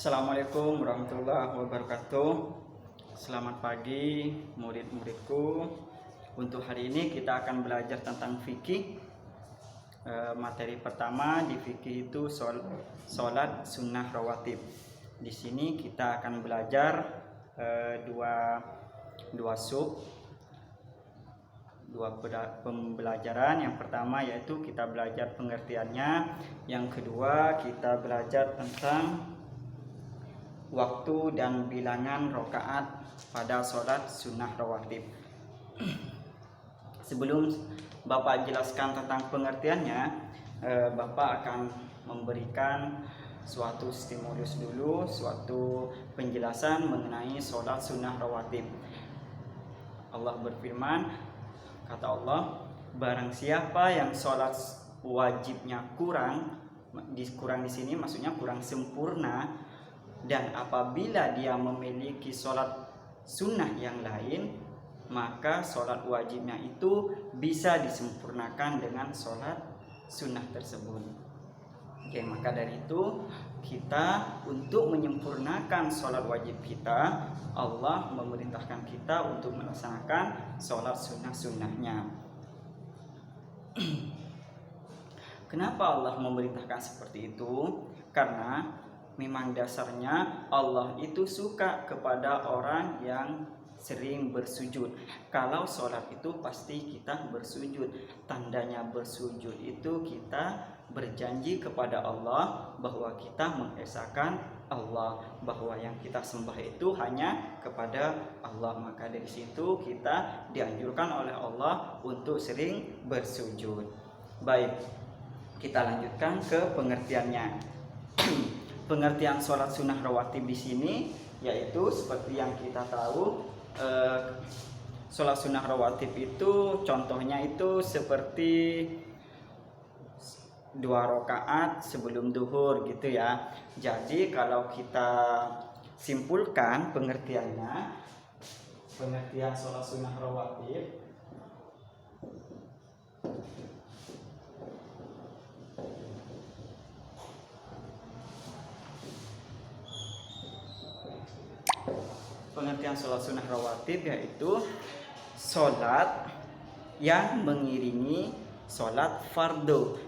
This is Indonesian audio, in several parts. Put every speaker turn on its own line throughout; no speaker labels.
Assalamualaikum warahmatullahi wabarakatuh. Selamat pagi murid-muridku. Untuk hari ini kita akan belajar tentang fikih. Materi pertama di fikih itu sholat sunnah rawatib. Di sini kita akan belajar dua pembelajaran. Yang pertama yaitu kita belajar pengertiannya. Yang kedua kita belajar tentang waktu dan bilangan rakaat pada sholat sunnah rawatib. Sebelum Bapak jelaskan tentang pengertiannya, Bapak akan memberikan suatu stimulus dulu, suatu penjelasan mengenai sholat sunnah rawatib. Allah berfirman, kata Allah, barang siapa yang sholat wajibnya kurang di sini maksudnya kurang sempurna, dan apabila dia memiliki sholat sunnah yang lain, maka sholat wajibnya itu bisa disempurnakan dengan sholat sunnah tersebut. Oke, maka dari itu kita untuk menyempurnakan sholat wajib kita, Allah memerintahkan kita untuk melaksanakan sholat sunnah-sunnahnya. Kenapa Allah memerintahkan seperti itu? Karena memang dasarnya Allah itu suka kepada orang yang sering bersujud. Kalau sholat itu pasti kita bersujud. Tandanya bersujud itu kita berjanji kepada Allah bahwa kita mengesahkan Allah, bahwa yang kita sembah itu hanya kepada Allah. Maka dari situ kita dianjurkan oleh Allah untuk sering bersujud. Baik, kita lanjutkan ke pengertiannya. Pengertian sholat sunnah rawatib di sini yaitu seperti yang kita tahu, sholat sunnah rawatib itu contohnya itu seperti 2 rakaat sebelum duhur gitu ya. Jadi kalau kita simpulkan pengertiannya, pengertian sholat sunnah rawatib sholat sunnah rawatib yaitu sholat yang mengiringi sholat fardu,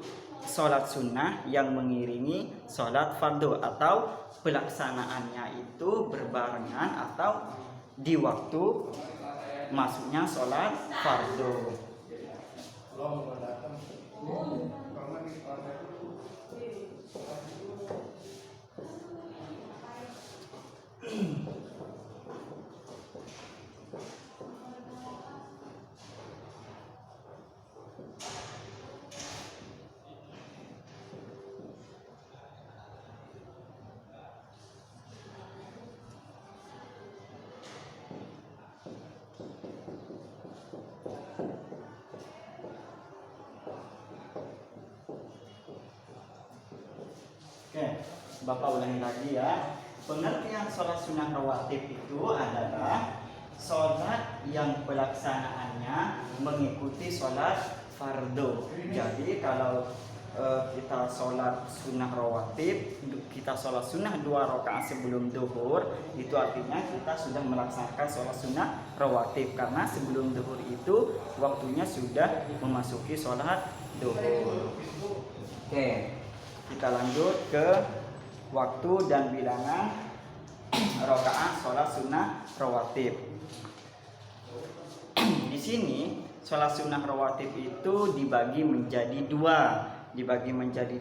sholat sunnah yang mengiringi sholat fardu, atau pelaksanaannya itu berbarengan atau di waktu masuknya sholat fardu. Oke, Bapak ulangi lagi ya. Pengertian sholat sunnah rawatib itu adalah sholat yang pelaksanaannya mengikuti sholat fardu. Jadi kalau kita sholat sunnah rawatib, kita sholat sunnah 2 rakaat sebelum duhur, itu artinya kita sudah melaksanakan sholat sunnah rawatib, karena sebelum duhur itu waktunya sudah memasuki sholat duhur. Oke, kita lanjut ke waktu dan bilangan rakaat sholat sunnah rawatib. Di sini sholat sunnah rawatib itu dibagi menjadi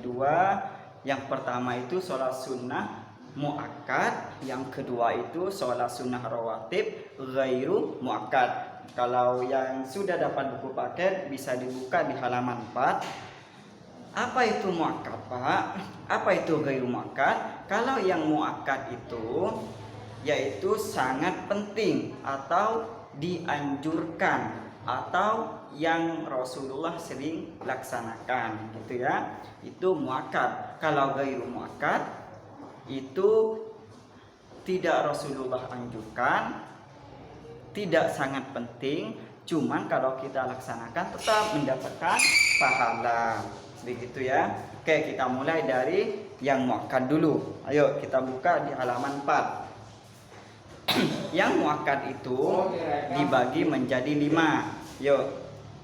dua. Yang pertama itu sholat sunnah muakkad, yang kedua itu sholat sunnah rawatib ghairu muakkad. Kalau yang sudah dapat buku paket bisa dibuka di halaman 4. Apa itu muakkad, Pak? Apa itu ghairu muakkad? Kalau yang muakkad itu yaitu sangat penting atau dianjurkan, atau yang Rasulullah sering laksanakan gitu ya. Itu muakkad. Kalau ghairu muakkad itu tidak Rasulullah anjurkan, tidak sangat penting, cuman kalau kita laksanakan tetap mendapatkan pahala. Begitu ya. Oke, kita mulai dari yang muakkad dulu. Ayo kita buka di halaman 4. Yang muakkad itu dibagi menjadi 5. Yuk.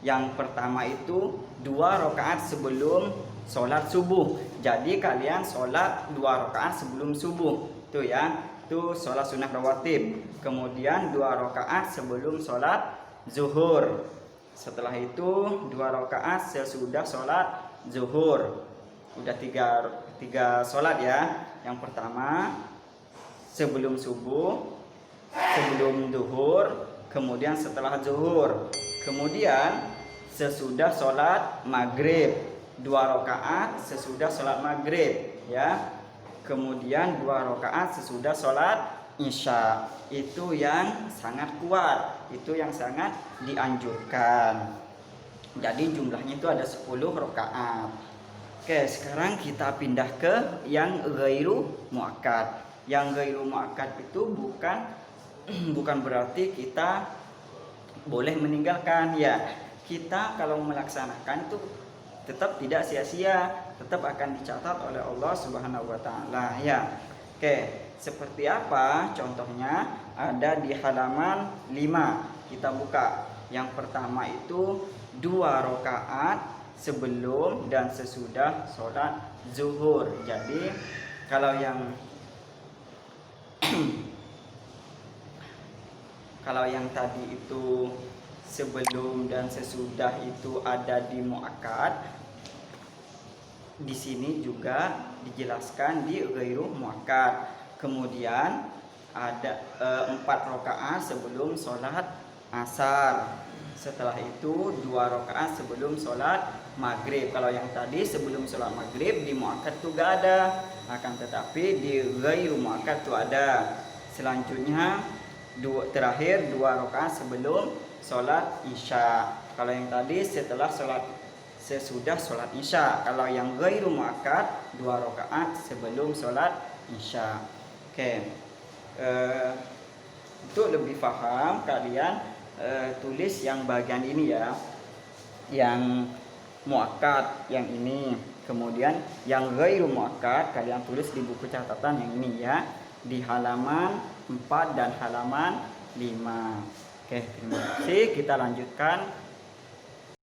Yang pertama itu 2 rakaat sebelum sholat subuh. Jadi kalian sholat 2 rakaat sebelum subuh. Tuh ya, itu sholat sunnah rawatib. Kemudian 2 rakaat sebelum sholat zuhur. Setelah itu 2 rakaat sesudah sholat zuhur. Udah tiga sholat ya. Yang pertama sebelum subuh, sebelum zuhur, kemudian setelah zuhur. Kemudian sesudah sholat maghrib 2 rakaat sesudah sholat maghrib ya. Kemudian 2 rakaat sesudah sholat isya. Itu yang sangat kuat, itu yang sangat dianjurkan. Jadi jumlahnya itu ada 10 rakaat. Oke, sekarang kita pindah ke yang ghairu muakkad. Yang ghairu muakkad itu bukan berarti kita boleh meninggalkan ya. Kita kalau melaksanakan itu tetap tidak sia-sia, tetap akan dicatat oleh Allah Subhanahu wa taala ya. Oke, seperti apa contohnya? Ada di halaman 5. Kita buka. Yang pertama itu 2 rakaat sebelum dan sesudah sholat zuhur. Jadi kalau yang kalau yang tadi itu sebelum dan sesudah itu ada di muakkad, di sini juga dijelaskan di ghairu muakkad. Kemudian ada 4 rakaat sebelum sholat asar. Setelah itu 2 rakaat sebelum sholat maghrib. Kalau yang tadi sebelum sholat maghrib di muakkad itu gak ada, akan tetapi di ghairu muakkad itu ada. Selanjutnya terakhir 2 rakaat sebelum sholat isya. Kalau yang tadi sesudah sholat isya. Kalau yang ghairu muakkad 2 rakaat sebelum sholat isya. Oke, untuk lebih paham kalian tulis yang bagian ini ya, yang muakkad yang ini. Kemudian yang ghairu muakkad kalian tulis di buku catatan yang ini ya, di halaman 4 dan halaman 5. Oke, terima kasih. Kita lanjutkan